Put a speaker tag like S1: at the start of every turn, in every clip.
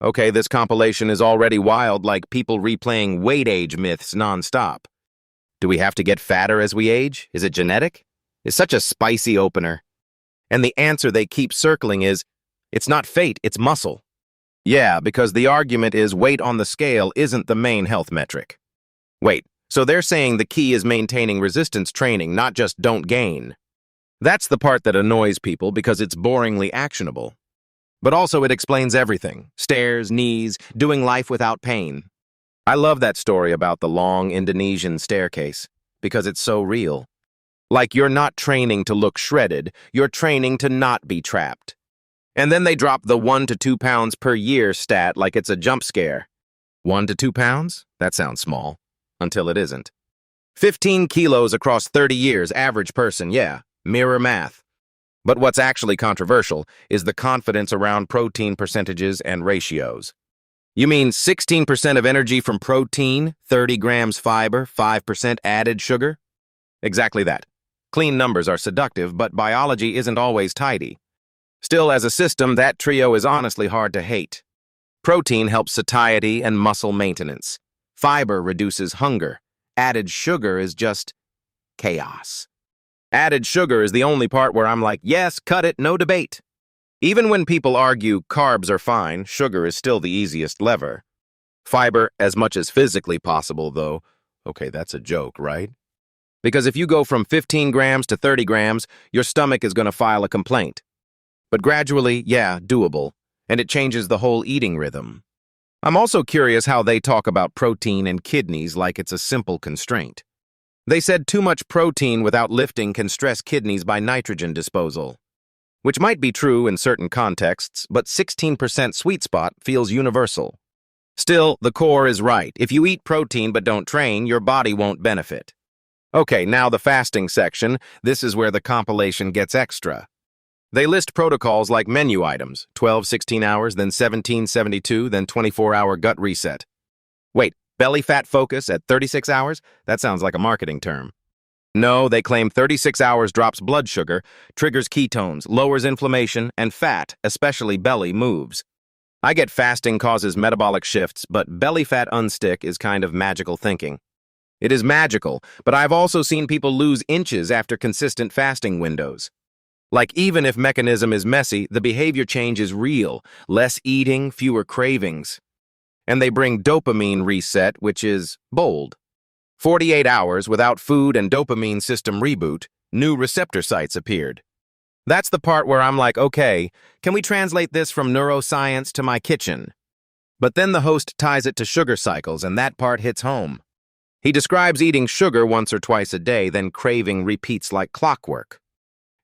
S1: Okay, this compilation is already wild, like people replaying weight age myths nonstop. Do we have to get fatter as we age? Is it genetic? It's such a spicy opener. And the answer they keep circling is, it's not fate, it's muscle. Yeah, because the argument is weight on the scale isn't the main health metric. Wait, so they're saying the key is maintaining resistance training, not just don't gain. That's the part that annoys people because it's boringly actionable. But also it explains everything. Stairs, knees, doing life without pain. I love that story about the long Indonesian staircase because it's so real. Like you're not training to look shredded, you're training to not be trapped. And then they drop the 1 to 2 pounds per year stat like it's a jump scare. 1 to 2 pounds? That sounds small. Until it isn't. 15 kilos across 30 years, average person, yeah, mirror math. But what's actually controversial is the confidence around protein percentages and ratios. You mean 16% of energy from protein, 30 grams fiber, 5% added sugar? Exactly that. Clean numbers are seductive, but biology isn't always tidy. Still, as a system, that trio is honestly hard to hate. Protein helps satiety and muscle maintenance. Fiber reduces hunger. Added sugar is just chaos. Added sugar is the only part where I'm like, yes, cut it, no debate. Even when people argue carbs are fine, sugar is still the easiest lever. Fiber as much as physically possible, though. Okay, that's a joke, right? Because if you go from 15 grams to 30 grams, your stomach is going to file a complaint. But gradually, yeah, doable, and it changes the whole eating rhythm. I'm also curious how they talk about protein and kidneys like it's a simple constraint. They said too much protein without lifting can stress kidneys by nitrogen disposal. Which might be true in certain contexts, but 16% sweet spot feels universal. Still, the core is right. If you eat protein but don't train, your body won't benefit. Okay, now the fasting section. This is where the compilation gets extra. They list protocols like menu items, 12, 16 hours, then 17, 72, then 24-hour gut reset. Wait, belly fat focus at 36 hours? That sounds like a marketing term. No, they claim 36 hours drops blood sugar, triggers ketones, lowers inflammation, and fat, especially belly, moves. I get fasting causes metabolic shifts, but belly fat unstick is kind of magical thinking. It is magical, but I've also seen people lose inches after consistent fasting windows. Like even if mechanism is messy, the behavior change is real. Less eating, fewer cravings. And they bring dopamine reset, which is bold. 48 hours without food and dopamine system reboot, new receptor sites appeared. That's the part where I'm like, okay, can we translate this from neuroscience to my kitchen? But then the host ties it to sugar cycles, and that part hits home. He describes eating sugar once or twice a day, then craving repeats like clockwork.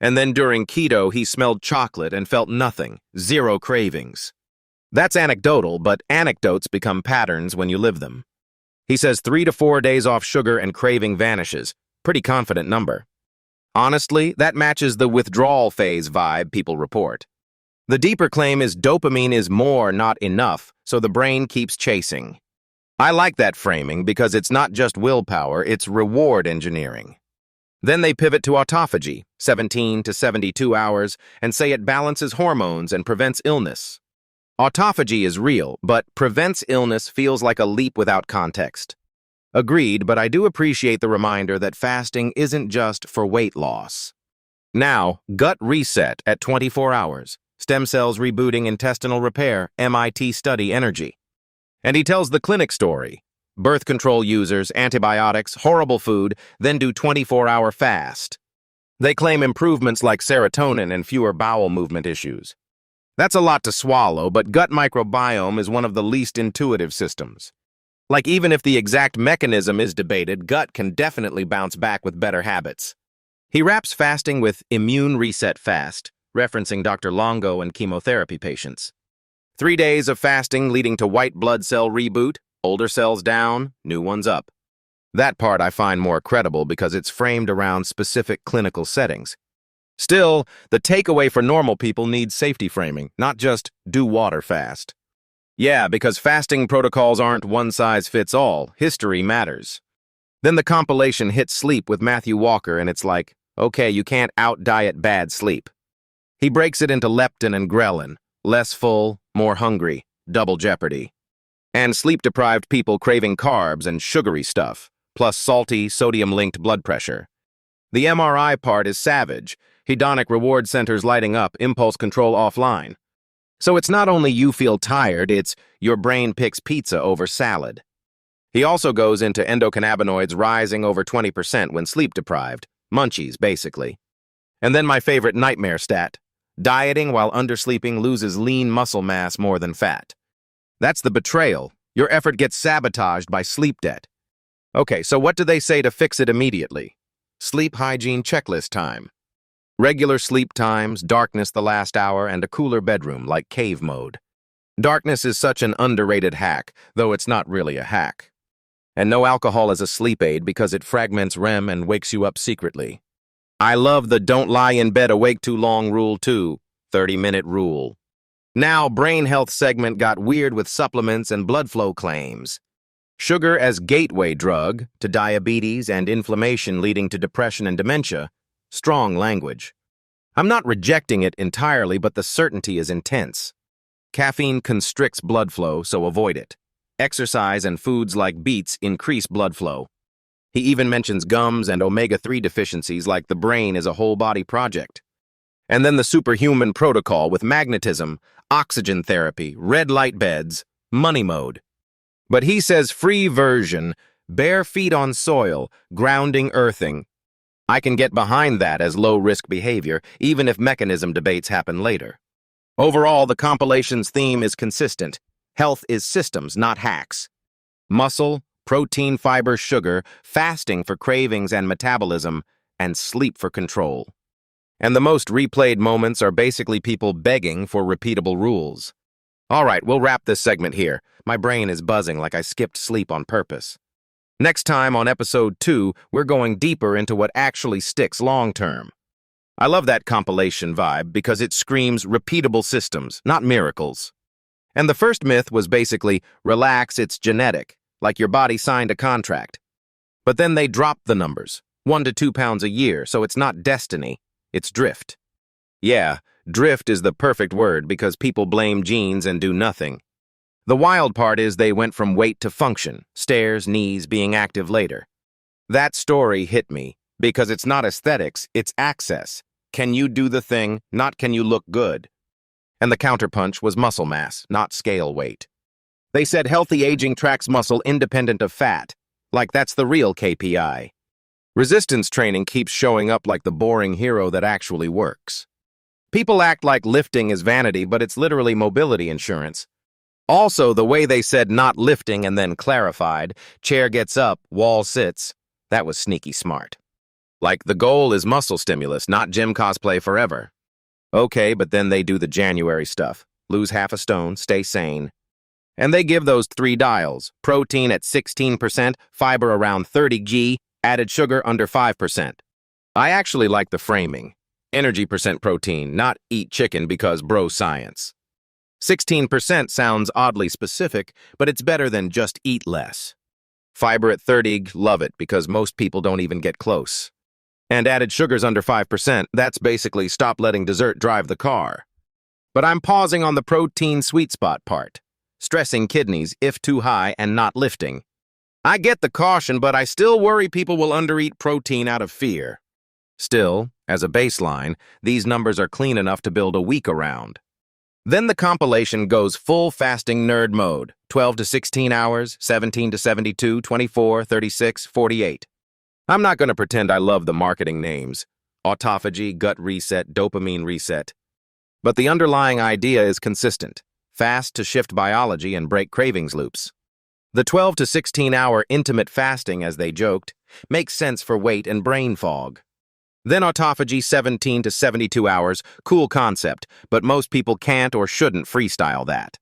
S1: And then during keto, he smelled chocolate and felt nothing, zero cravings. That's anecdotal, but anecdotes become patterns when you live them. He says 3 to 4 days off sugar and craving vanishes. Pretty confident number. Honestly, that matches the withdrawal phase vibe people report. The deeper claim is dopamine is more, not enough, so the brain keeps chasing. I like that framing because it's not just willpower, it's reward engineering. Then they pivot to autophagy, 17 to 72 hours, and say it balances hormones and prevents illness. Autophagy is real, but prevents illness feels like a leap without context. Agreed, but I do appreciate the reminder that fasting isn't just for weight loss. Now, gut reset at 24 hours, stem cells rebooting intestinal repair, MIT study energy. And he tells the clinic story. Birth control users, antibiotics, horrible food, then do 24-hour fast. They claim improvements like serotonin and fewer bowel movement issues. That's a lot to swallow, but gut microbiome is one of the least intuitive systems. Like even if the exact mechanism is debated, gut can definitely bounce back with better habits. He wraps fasting with immune reset fast, referencing Dr. Longo and chemotherapy patients. 3 days of fasting leading to white blood cell reboot, older cells down, new ones up. That part I find more credible because it's framed around specific clinical settings. Still, the takeaway for normal people needs safety framing, not just do water fast. Yeah, because fasting protocols aren't one-size-fits-all. History matters. Then the compilation hits sleep with Matthew Walker, and it's like, okay, you can't out-diet bad sleep. He breaks it into leptin and ghrelin, less full, more hungry, double jeopardy. And sleep-deprived people craving carbs and sugary stuff, plus salty, sodium-linked blood pressure. The MRI part is savage. Hedonic reward centers lighting up, impulse control offline. So it's not only you feel tired, it's your brain picks pizza over salad. He also goes into endocannabinoids rising over 20% when sleep-deprived. Munchies, basically. And then my favorite nightmare stat. Dieting while undersleeping loses lean muscle mass more than fat. That's the betrayal. Your effort gets sabotaged by sleep debt. Okay, so what do they say to fix it immediately? Sleep hygiene checklist time. Regular sleep times, darkness the last hour, and a cooler bedroom like cave mode. Darkness is such an underrated hack, though it's not really a hack. And no alcohol as a sleep aid because it fragments REM and wakes you up secretly. I love the don't lie in bed awake too long rule too, 30-minute rule. Now, brain health segment got weird with supplements and blood flow claims. Sugar as gateway drug to diabetes and inflammation leading to depression and dementia. Strong language. I'm not rejecting it entirely, but the certainty is intense. Caffeine constricts blood flow, so avoid it. Exercise and foods like beets increase blood flow. He even mentions gums and omega-3 deficiencies like the brain is a whole-body project. And then the superhuman protocol with magnetism, oxygen therapy, red light beds, money mode. But he says free version, bare feet on soil, grounding earthing. I can get behind that as low-risk behavior, even if mechanism debates happen later. Overall, the compilation's theme is consistent. Health is systems, not hacks. Muscle, protein, fiber, sugar, fasting for cravings and metabolism, and sleep for control. And the most replayed moments are basically people begging for repeatable rules. All right, we'll wrap this segment here. My brain is buzzing like I skipped sleep on purpose. Next time on episode 2, we're going deeper into what actually sticks long-term. I love that compilation vibe because it screams repeatable systems, not miracles. And the first myth was basically, relax, it's genetic, like your body signed a contract. But then they dropped the numbers, 1 to 2 pounds a year, so it's not destiny, it's drift. Yeah, drift is the perfect word because people blame genes and do nothing. The wild part is they went from weight to function, stairs, knees, being active later. That story hit me because it's not aesthetics, it's access. Can you do the thing, not can you look good? And the counterpunch was muscle mass, not scale weight. They said healthy aging tracks muscle independent of fat, like that's the real KPI. Resistance training keeps showing up like the boring hero that actually works. People act like lifting is vanity, but it's literally mobility insurance. Also, the way they said not lifting and then clarified, chair gets up, wall sits, that was sneaky smart. Like the goal is muscle stimulus, not gym cosplay forever. Okay, but then they do the January stuff. Lose half a stone, stay sane. And they give those 3 dials, protein at 16%, fiber around 30 g, added sugar under 5%. I actually like the framing. Energy percent protein, not eat chicken because bro science. 16% sounds oddly specific, but it's better than just eat less. Fiber at 30, love it because most people don't even get close. And added sugars under 5%, that's basically stop letting dessert drive the car. But I'm pausing on the protein sweet spot part. Stressing kidneys if too high and not lifting. I get the caution, but I still worry people will undereat protein out of fear. Still, as a baseline, these numbers are clean enough to build a week around. Then the compilation goes full fasting nerd mode, 12 to 16 hours, 17 to 72, 24, 36, 48. I'm not going to pretend I love the marketing names. Autophagy, gut reset, dopamine reset. But the underlying idea is consistent. Fast to shift biology and break cravings loops. The 12 to 16 hour intimate fasting, as they joked, makes sense for weight and brain fog. Then autophagy 17 to 72 hours, cool concept, but most people can't or shouldn't freestyle that.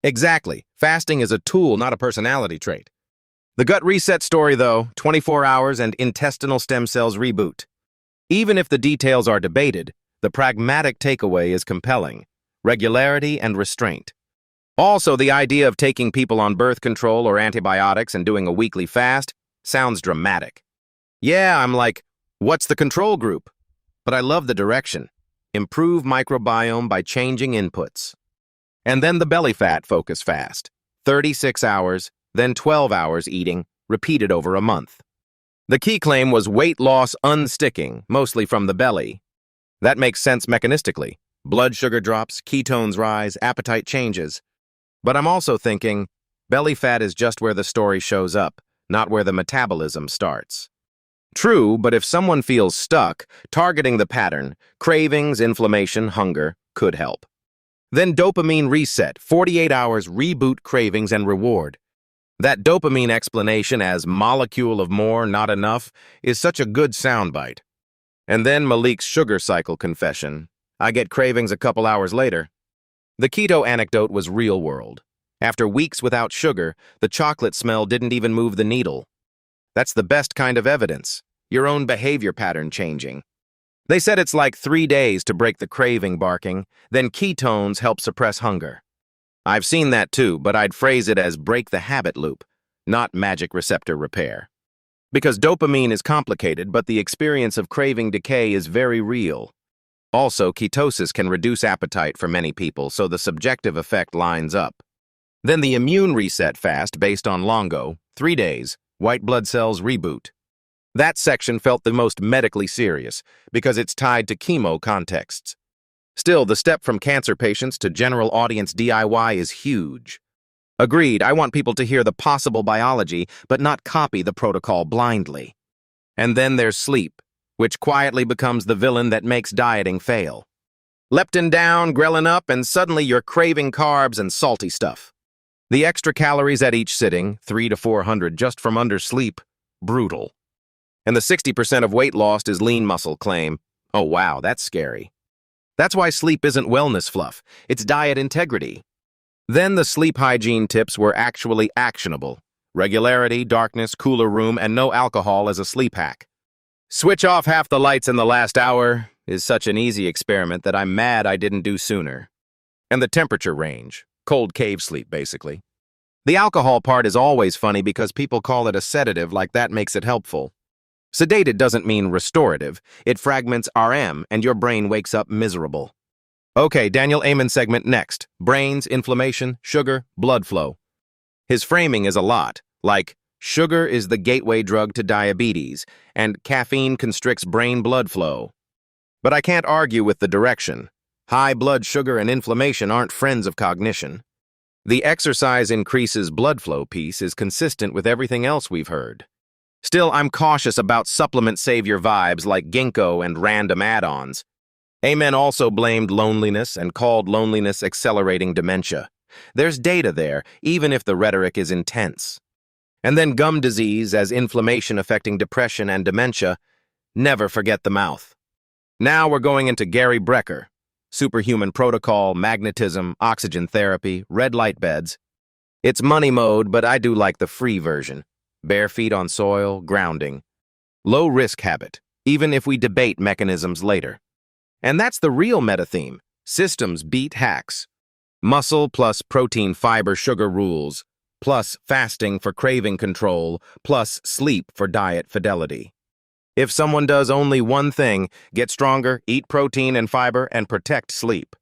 S1: Exactly, fasting is a tool, not a personality trait. The gut reset story, though, 24 hours and intestinal stem cells reboot. Even if the details are debated, the pragmatic takeaway is compelling. Regularity and restraint. Also, the idea of taking people on birth control or antibiotics and doing a weekly fast sounds dramatic. Yeah, I'm like, what's the control group? But I love the direction. Improve microbiome by changing inputs. And then the belly fat focus fast. 36 hours, then 12 hours eating, repeated over a month. The key claim was weight loss unsticking, mostly from the belly. That makes sense mechanistically. Blood sugar drops, ketones rise, appetite changes. But I'm also thinking, belly fat is just where the story shows up, not where the metabolism starts. True, but if someone feels stuck, targeting the pattern, cravings, inflammation, hunger, could help. Then dopamine reset, 48 hours reboot cravings and reward. That dopamine explanation as molecule of more, not enough, is such a good soundbite. And then Malik's sugar cycle confession. I get cravings a couple hours later. The keto anecdote was real world. After weeks without sugar, the chocolate smell didn't even move the needle. That's the best kind of evidence, your own behavior pattern changing. They said it's like 3 days to break the craving barking, then ketones help suppress hunger. I've seen that too, but I'd phrase it as break the habit loop, not magic receptor repair. Because dopamine is complicated, but the experience of craving decay is very real. Also, ketosis can reduce appetite for many people, so the subjective effect lines up. Then the immune reset fast based on Longo, 3 days, white blood cells reboot. That section felt the most medically serious because it's tied to chemo contexts. Still, the step from cancer patients to general audience DIY is huge. Agreed, I want people to hear the possible biology, but not copy the protocol blindly. And then there's sleep, which quietly becomes the villain that makes dieting fail. Leptin down, ghrelin up, and suddenly you're craving carbs and salty stuff. The extra calories at each sitting, 300 to 400 just from undersleep, brutal. And the 60% of weight lost is lean muscle claim. Oh wow, that's scary. That's why sleep isn't wellness fluff, it's diet integrity. Then the sleep hygiene tips were actually actionable. Regularity, darkness, cooler room, and no alcohol as a sleep hack. Switch off half the lights in the last hour is such an easy experiment that I'm mad I didn't do sooner. And the temperature range, cold cave sleep basically. The alcohol part is always funny because people call it a sedative like that makes it helpful. Sedated doesn't mean restorative. It fragments RM and your brain wakes up miserable. Okay, Daniel Amen segment next. Brains, inflammation, sugar, blood flow. His framing is a lot, like sugar is the gateway drug to diabetes and caffeine constricts brain blood flow. But I can't argue with the direction. High blood sugar and inflammation aren't friends of cognition. The exercise increases blood flow piece is consistent with everything else we've heard. Still, I'm cautious about supplement savior vibes like ginkgo and random add-ons. Amen also blamed loneliness and called loneliness accelerating dementia. There's data there, even if the rhetoric is intense. And then gum disease as inflammation affecting depression and dementia. Never forget the mouth. Now we're going into Gary Brecker. Superhuman protocol, magnetism, oxygen therapy, red light beds. It's money mode, but I do like the free version. Bare feet on soil, grounding. Low risk habit, even if we debate mechanisms later. And that's the real meta theme. Systems beat hacks. Muscle plus protein fiber sugar rules, plus fasting for craving control, plus sleep for diet fidelity. If someone does only one thing, get stronger, eat protein and fiber, and protect sleep.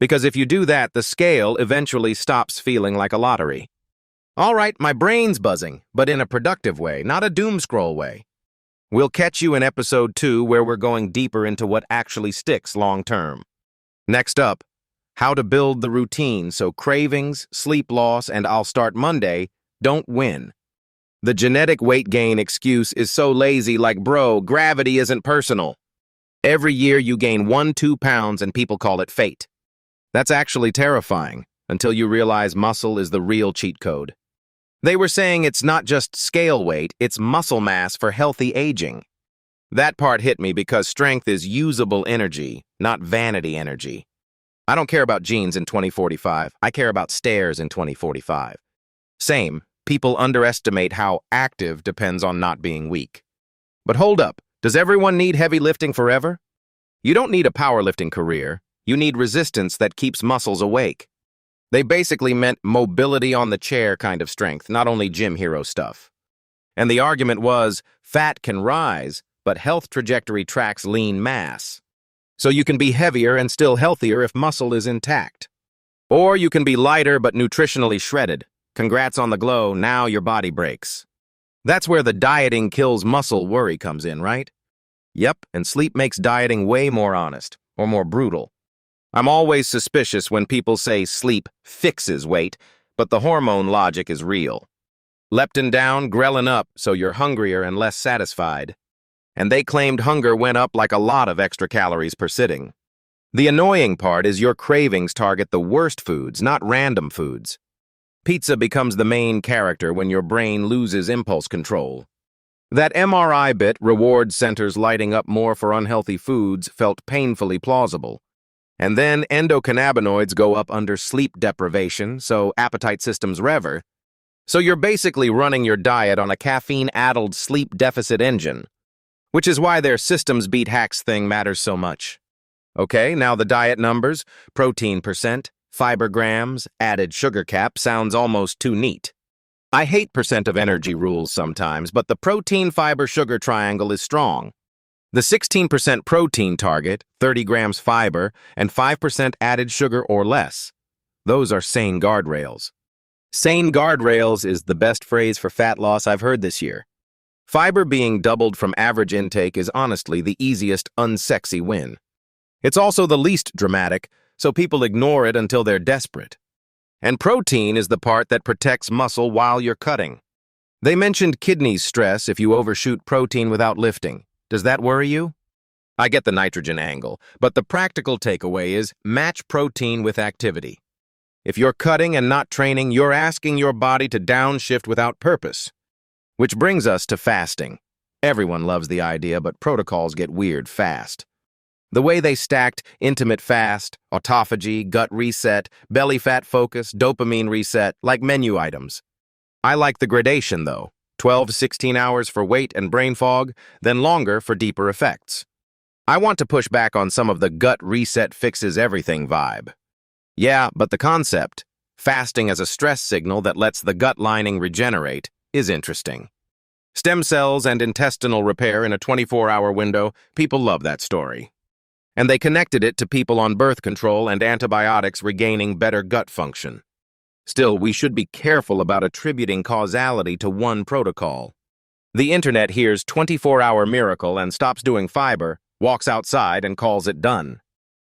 S1: Because if you do that, the scale eventually stops feeling like a lottery. All right, my brain's buzzing, but in a productive way, not a doom scroll way. We'll catch you in episode 2 where we're going deeper into what actually sticks long term. Next up, how to build the routine so cravings, sleep loss, and I'll start Monday don't win. The genetic weight gain excuse is so lazy like bro, gravity isn't personal. Every year you gain 1-2 pounds and people call it fate. That's actually terrifying until you realize muscle is the real cheat code. They were saying it's not just scale weight, it's muscle mass for healthy aging. That part hit me because strength is usable energy, not vanity energy. I don't care about genes in 2045, I care about stairs in 2045. Same, people underestimate how active depends on not being weak. But hold up, does everyone need heavy lifting forever? You don't need a powerlifting career, you need resistance that keeps muscles awake. They basically meant mobility on the chair kind of strength, not only gym hero stuff. And the argument was, fat can rise, but health trajectory tracks lean mass. So you can be heavier and still healthier if muscle is intact. Or you can be lighter but nutritionally shredded. Congrats on the glow, now your body breaks. That's where the dieting kills muscle worry comes in, right? Yep, and sleep makes dieting way more honest, or more brutal. I'm always suspicious when people say sleep fixes weight, but the hormone logic is real. Leptin down, ghrelin up, so you're hungrier and less satisfied. And they claimed hunger went up like a lot of extra calories per sitting. The annoying part is your cravings target the worst foods, not random foods. Pizza becomes the main character when your brain loses impulse control. That MRI bit, reward centers lighting up more for unhealthy foods, felt painfully plausible. And then endocannabinoids go up under sleep deprivation, so appetite systems rever. So you're basically running your diet on a caffeine-addled sleep deficit engine, which is why their systems beat hacks thing matters so much. Okay, now the diet numbers, protein percent, fiber grams, added sugar cap sounds almost too neat. I hate percent of energy rules sometimes, but the protein-fiber-sugar triangle is strong. The 16% protein target, 30 grams fiber, and 5% added sugar or less. Those are sane guardrails. Sane guardrails is the best phrase for fat loss I've heard this year. Fiber being doubled from average intake is honestly the easiest unsexy win. It's also the least dramatic, so people ignore it until they're desperate. And protein is the part that protects muscle while you're cutting. They mentioned kidneys stress if you overshoot protein without lifting. Does that worry you? I get the nitrogen angle, but the practical takeaway is match protein with activity. If you're cutting and not training, you're asking your body to downshift without purpose. Which brings us to fasting. Everyone loves the idea, but protocols get weird fast. The way they stacked intimate fast, autophagy, gut reset, belly fat focus, dopamine reset, like menu items. I like the gradation, though. 12 to 16 hours for weight and brain fog, then longer for deeper effects. I want to push back on some of the gut reset fixes everything vibe. Yeah, but the concept, fasting as a stress signal that lets the gut lining regenerate, is interesting. Stem cells and intestinal repair in a 24-hour window, people love that story. And they connected it to people on birth control and antibiotics regaining better gut function. Still, we should be careful about attributing causality to one protocol. The internet hears 24-hour miracle and stops doing fiber, walks outside and calls it done.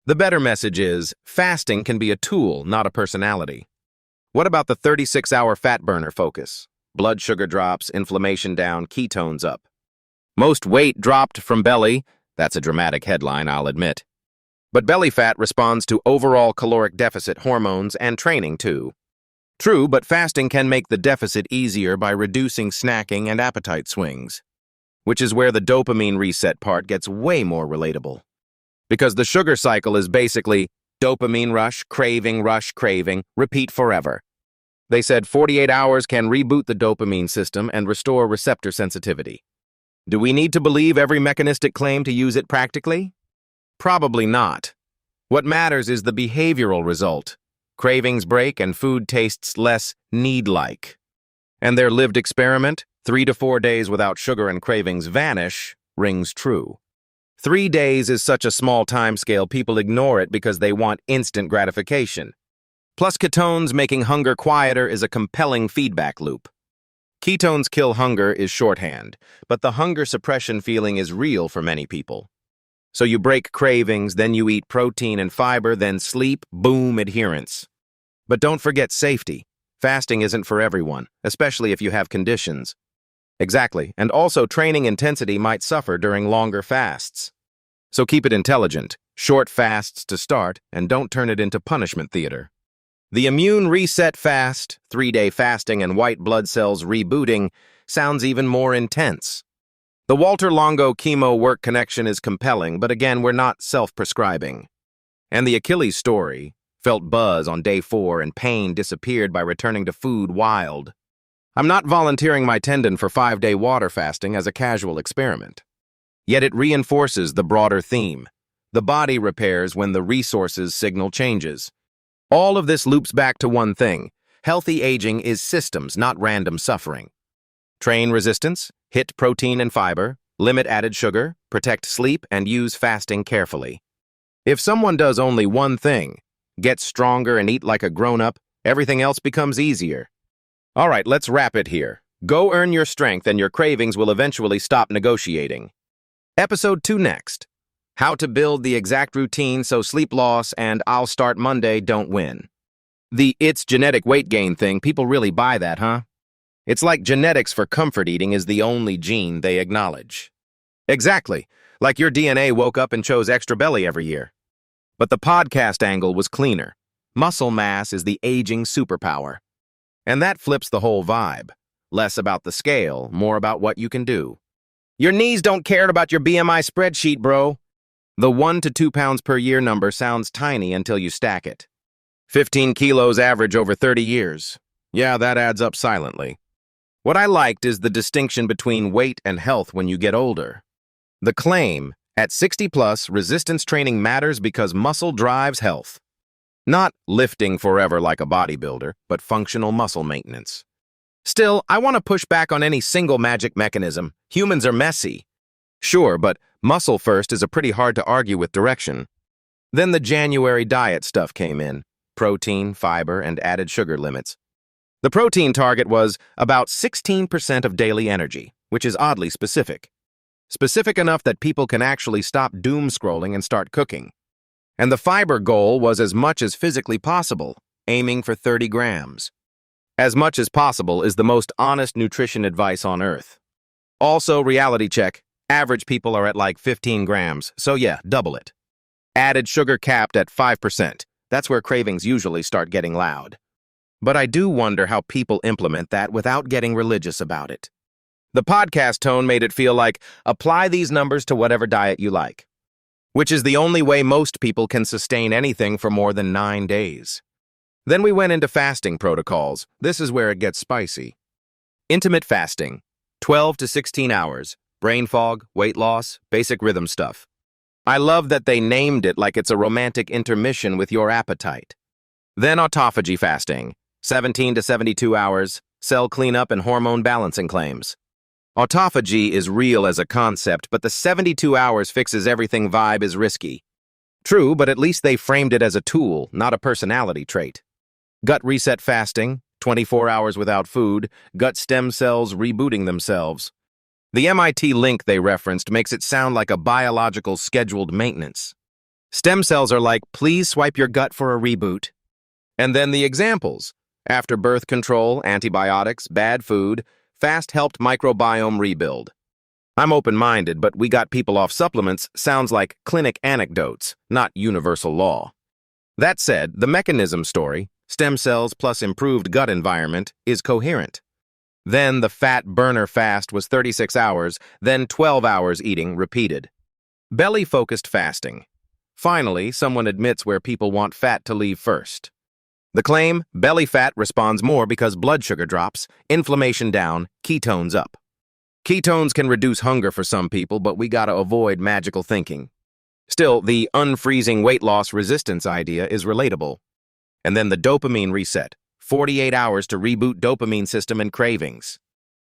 S1: The better message is, fasting can be a tool, not a personality. What about the 36-hour fat burner focus? Blood sugar drops, inflammation down, ketones up. Most weight dropped from belly. That's a dramatic headline, I'll admit. But belly fat responds to overall caloric deficit hormones and training, too. True, but fasting can make the deficit easier by reducing snacking and appetite swings, which is where the dopamine reset part gets way more relatable. Because the sugar cycle is basically dopamine rush, craving, repeat forever. They said 48 hours can reboot the dopamine system and restore receptor sensitivity. Do we need to believe every mechanistic claim to use it practically? Probably not. What matters is the behavioral result. Cravings break and food tastes less need-like. And their lived experiment, 3 to 4 days without sugar and cravings vanish, rings true. 3 days is such a small timescale people ignore it because they want instant gratification. Plus ketones making hunger quieter is a compelling feedback loop. Ketones kill hunger is shorthand, but the hunger suppression feeling is real for many people. So you break cravings, then you eat protein and fiber, then sleep, boom, adherence. But don't forget safety. Fasting isn't for everyone, especially if you have conditions. Exactly, and also training intensity might suffer during longer fasts. So keep it intelligent, short fasts to start, and don't turn it into punishment theater. The immune reset fast, 3-day fasting and white blood cells rebooting, sounds even more intense. The Walter Longo chemo work connection is compelling, but again, we're not self-prescribing. And the Achilles story, felt buzz on day 4 and pain disappeared by returning to food wild. I'm not volunteering my tendon for 5-day water fasting as a casual experiment. Yet it reinforces the broader theme. The body repairs when the resources signal changes. All of this loops back to one thing. Healthy aging is systems, not random suffering. Train resistance, hit protein and fiber, limit added sugar, protect sleep, and use fasting carefully. If someone does only one thing, get stronger, and eat like a grown-up, everything else becomes easier. All right, let's wrap it here. Go earn your strength and your cravings will eventually stop negotiating. Episode 2 next. How to build the exact routine so sleep loss and I'll start Monday don't win. The "it's genetic weight gain" thing, people really buy that, huh? It's like genetics for comfort eating is the only gene they acknowledge. Exactly, like your DNA woke up and chose extra belly every year. But the podcast angle was cleaner. Muscle mass is the aging superpower. And that flips the whole vibe. Less about the scale, more about what you can do. Your knees don't care about your BMI spreadsheet, bro. The 1 to 2 pounds per year number sounds tiny until you stack it. 15 kilos average over 30 years. Yeah, that adds up silently. What I liked is the distinction between weight and health when you get older. The claim, at 60 plus, resistance training matters because muscle drives health. Not lifting forever like a bodybuilder, but functional muscle maintenance. Still, I want to push back on any single magic mechanism. Humans are messy. Sure, but muscle first is a pretty hard to argue with direction. Then the January diet stuff came in. Protein, fiber, and added sugar limits. The protein target was about 16% of daily energy, which is oddly specific. Specific enough that people can actually stop doom scrolling and start cooking. And the fiber goal was as much as physically possible, aiming for 30 grams. As much as possible is the most honest nutrition advice on earth. Also, reality check, average people are at like 15 grams, so yeah, double it. Added sugar capped at 5%. That's where cravings usually start getting loud. But I do wonder how people implement that without getting religious about it. The podcast tone made it feel like, apply these numbers to whatever diet you like. Which is the only way most people can sustain anything for more than 9 days. Then we went into fasting protocols. This is where it gets spicy. Intermittent fasting, 12 to 16 hours, brain fog, weight loss, basic rhythm stuff. I love that they named it like it's a romantic intermission with your appetite. Then autophagy fasting, 17 to 72 hours, cell cleanup and hormone balancing claims. Autophagy is real as a concept, but the 72 hours fixes everything vibe is risky. True, but at least they framed it as a tool, not a personality trait. Gut reset fasting, 24 hours without food, gut stem cells rebooting themselves. The MIT link they referenced makes it sound like a biological scheduled maintenance. Stem cells are like, please swipe your gut for a reboot. And then the examples. After birth control, antibiotics, bad food, fast helped microbiome rebuild. I'm open-minded, but we got people off supplements sounds like clinic anecdotes, not universal law. That said, the mechanism story, stem cells plus improved gut environment, is coherent. Then the fat burner fast was 36 hours, then 12 hours eating repeated. Belly-focused fasting. Finally, someone admits where people want fat to leave first. The claim, belly fat responds more because blood sugar drops, inflammation down, ketones up. Ketones can reduce hunger for some people, but we gotta avoid magical thinking. Still, the unfreezing weight loss resistance idea is relatable. And then the dopamine reset, 48 hours to reboot dopamine system and cravings.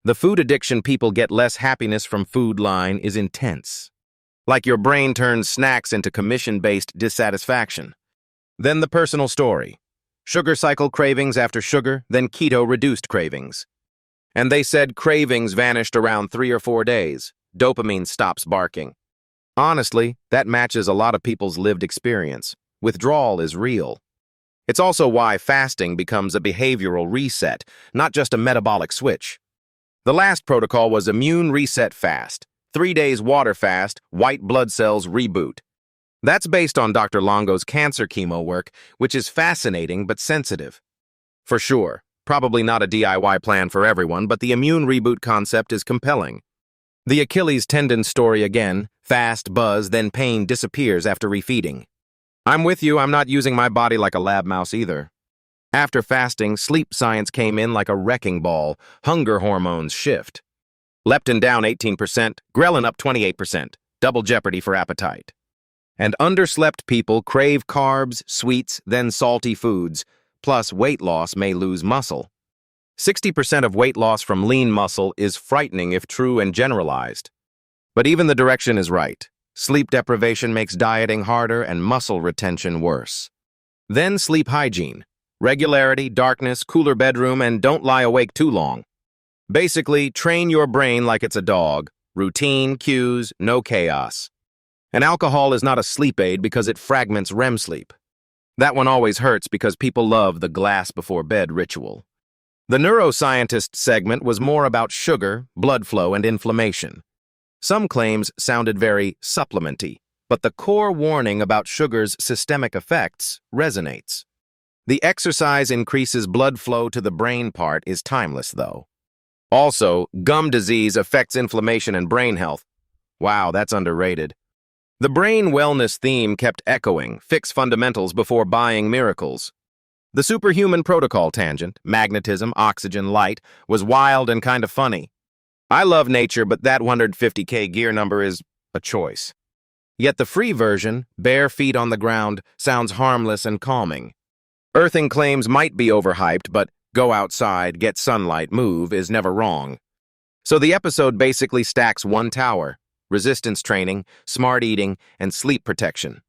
S1: The food addiction people get less happiness from food line is intense. Like your brain turns snacks into commission-based dissatisfaction. Then the personal story. Sugar cycle cravings after sugar, then keto-reduced cravings. And they said cravings vanished around 3 or 4 days. Dopamine stops barking. Honestly, that matches a lot of people's lived experience. Withdrawal is real. It's also why fasting becomes a behavioral reset, not just a metabolic switch. The last protocol was immune reset fast. 3 days water fast, white blood cells reboot. That's based on Dr. Longo's cancer chemo work, which is fascinating but sensitive. For sure, probably not a DIY plan for everyone, but the immune reboot concept is compelling. The Achilles tendon story again, fast buzz, then pain disappears after refeeding. I'm with you, I'm not using my body like a lab mouse either. After fasting, sleep science came in like a wrecking ball, hunger hormones shift. Leptin down 18%, ghrelin up 28%, double jeopardy for appetite. And underslept people crave carbs, sweets, then salty foods, plus weight loss may lose muscle. 60% of weight loss from lean muscle is frightening if true and generalized. But even the direction is right. Sleep deprivation makes dieting harder and muscle retention worse. Then sleep hygiene. Regularity, darkness, cooler bedroom, and don't lie awake too long. Basically, train your brain like it's a dog. Routine, cues, no chaos. And alcohol is not a sleep aid because it fragments REM sleep. That one always hurts because people love the glass before bed ritual. The neuroscientist segment was more about sugar, blood flow, and inflammation. Some claims sounded very supplementy, but the core warning about sugar's systemic effects resonates. The exercise increases blood flow to the brain part is timeless, though. Also, gum disease affects inflammation and brain health. Wow, that's underrated. The brain wellness theme kept echoing, fix fundamentals before buying miracles. The superhuman protocol tangent, magnetism, oxygen, light, was wild and kind of funny. I love nature, but that 150K gear number is a choice. Yet the free version, bare feet on the ground, sounds harmless and calming. Earthing claims might be overhyped, but go outside, get sunlight, move is never wrong. So the episode basically stacks one tower: resistance training, smart eating, and sleep protection.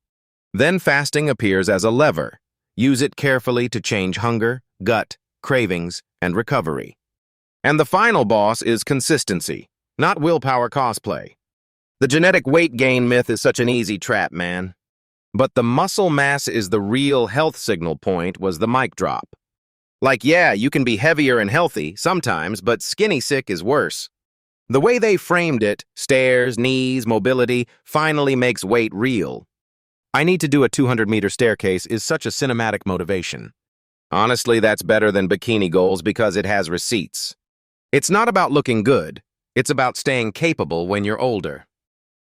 S1: Then fasting appears as a lever. Use it carefully to change hunger, gut, cravings, and recovery. And the final boss is consistency, not willpower cosplay. The genetic weight gain myth is such an easy trap, man. But the muscle mass is the real health signal point was the mic drop. Like, yeah, you can be heavier and healthy sometimes, but skinny sick is worse. The way they framed it, stairs, knees, mobility, finally makes weight real. I need to do a 200-meter staircase is such a cinematic motivation. Honestly, that's better than bikini goals because it has receipts. It's not about looking good. It's about staying capable when you're older.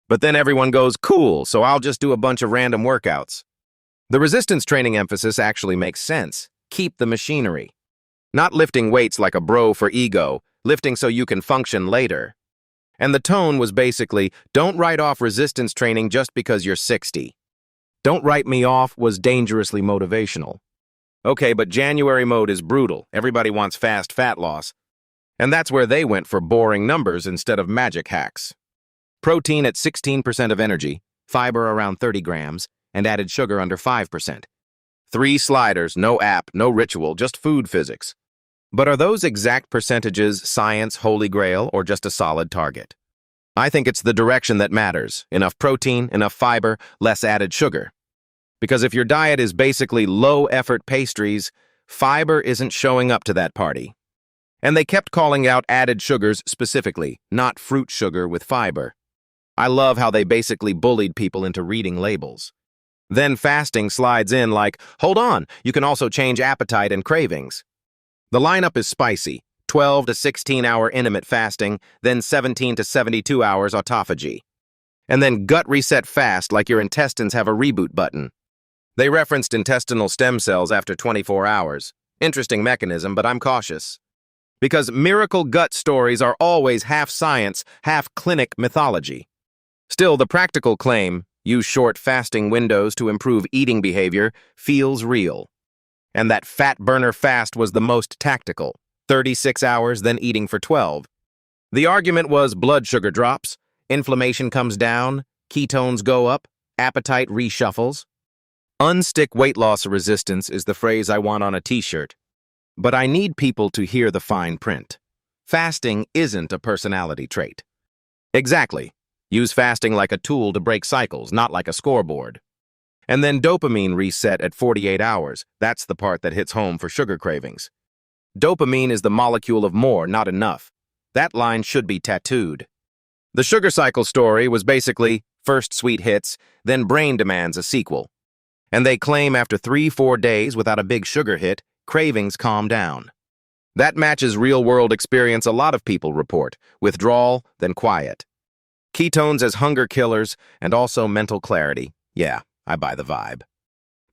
S1: But then everyone goes, cool, so I'll just do a bunch of random workouts. The resistance training emphasis actually makes sense. Keep the machinery. Not lifting weights like a bro for ego, lifting so you can function later. And the tone was basically, don't write off resistance training just because you're 60. Don't write me off was dangerously motivational. Okay, but January mode is brutal. Everybody wants fast fat loss. And that's where they went for boring numbers instead of magic hacks. Protein at 16% of energy, fiber around 30 grams, and added sugar under 5%. 3 sliders, no app, no ritual, just food physics. But are those exact percentages science, holy grail, or just a solid target? I think it's the direction that matters. Enough protein, enough fiber, less added sugar. Because if your diet is basically low-effort pastries, fiber isn't showing up to that party. And they kept calling out added sugars specifically, not fruit sugar with fiber. I love how they basically bullied people into reading labels. Then fasting slides in like, hold on, you can also change appetite and cravings. The lineup is spicy: 12 to 16-hour intermittent fasting, then 17 to 72 hours autophagy. And then gut reset fast like your intestines have a reboot button. They referenced intestinal stem cells after 24 hours. Interesting mechanism, but I'm cautious. Because miracle gut stories are always half science, half clinic mythology. Still, the practical claim, use short fasting windows to improve eating behavior, feels real. And that fat burner fast was the most tactical: 36 hours, then eating for 12. The argument was blood sugar drops, inflammation comes down, ketones go up, appetite reshuffles. Unstick weight loss resistance is the phrase I want on a t-shirt. But I need people to hear the fine print. Fasting isn't a personality trait. Exactly. Use fasting like a tool to break cycles, not like a scoreboard. And then dopamine reset at 48 hours. That's the part that hits home for sugar cravings. Dopamine is the molecule of more, not enough. That line should be tattooed. The sugar cycle story was basically first sweet hits, then brain demands a sequel. And they claim after 3-4 days without a big sugar hit, cravings calm down. That matches real-world experience a lot of people report: withdrawal, then quiet. Ketones as hunger killers, and also mental clarity. Yeah, I buy the vibe.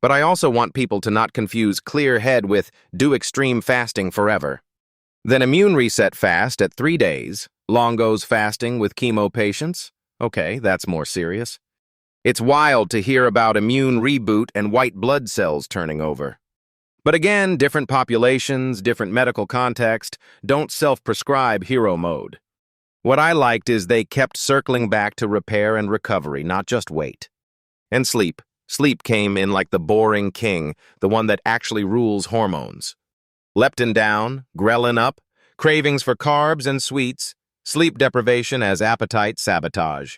S1: But I also want people to not confuse clear head with do extreme fasting forever. Then immune reset fast at 3 days, Longo's fasting with chemo patients. Okay, that's more serious. It's wild to hear about immune reboot and white blood cells turning over. But again, different populations, different medical context, don't self-prescribe hero mode. What I liked is they kept circling back to repair and recovery, not just weight. And sleep. Sleep came in like the boring king, the one that actually rules hormones. Leptin down, ghrelin up, cravings for carbs and sweets, sleep deprivation as appetite sabotage.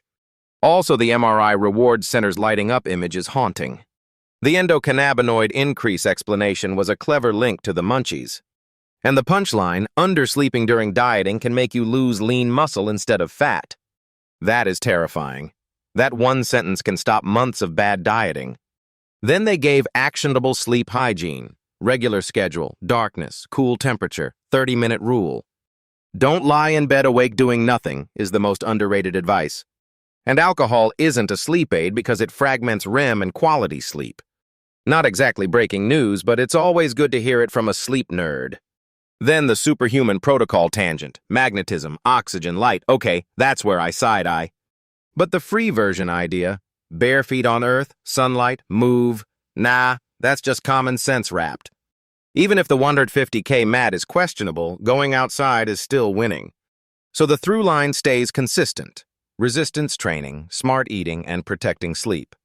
S1: Also, the MRI reward center's lighting up image is haunting. The endocannabinoid increase explanation was a clever link to the munchies. And the punchline, undersleeping during dieting can make you lose lean muscle instead of fat. That is terrifying. That one sentence can stop months of bad dieting. Then they gave actionable sleep hygiene, regular schedule, darkness, cool temperature, 30-minute rule. Don't lie in bed awake doing nothing is the most underrated advice. And alcohol isn't a sleep aid because it fragments REM and quality sleep. Not exactly breaking news, but it's always good to hear it from a sleep nerd. Then the superhuman protocol tangent, magnetism, oxygen, light, okay, that's where I side-eye. But the free version idea, bare feet on earth, sunlight, move, nah, that's just common sense wrapped. Even if the 150K mat is questionable, going outside is still winning. So the through line stays consistent. Resistance training, smart eating, and protecting sleep.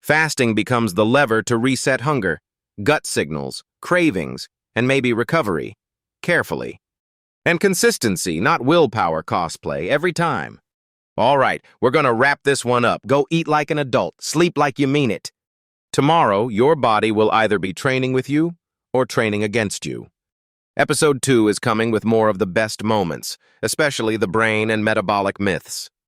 S1: Fasting becomes the lever to reset hunger, gut signals, cravings, and maybe recovery. Carefully. And consistency, not willpower cosplay, every time. All right, we're gonna wrap this one up. Go eat like an adult, sleep like you mean it. Tomorrow, your body will either be training with you or training against you. Episode 2 is coming with more of the best moments, especially the brain and metabolic myths.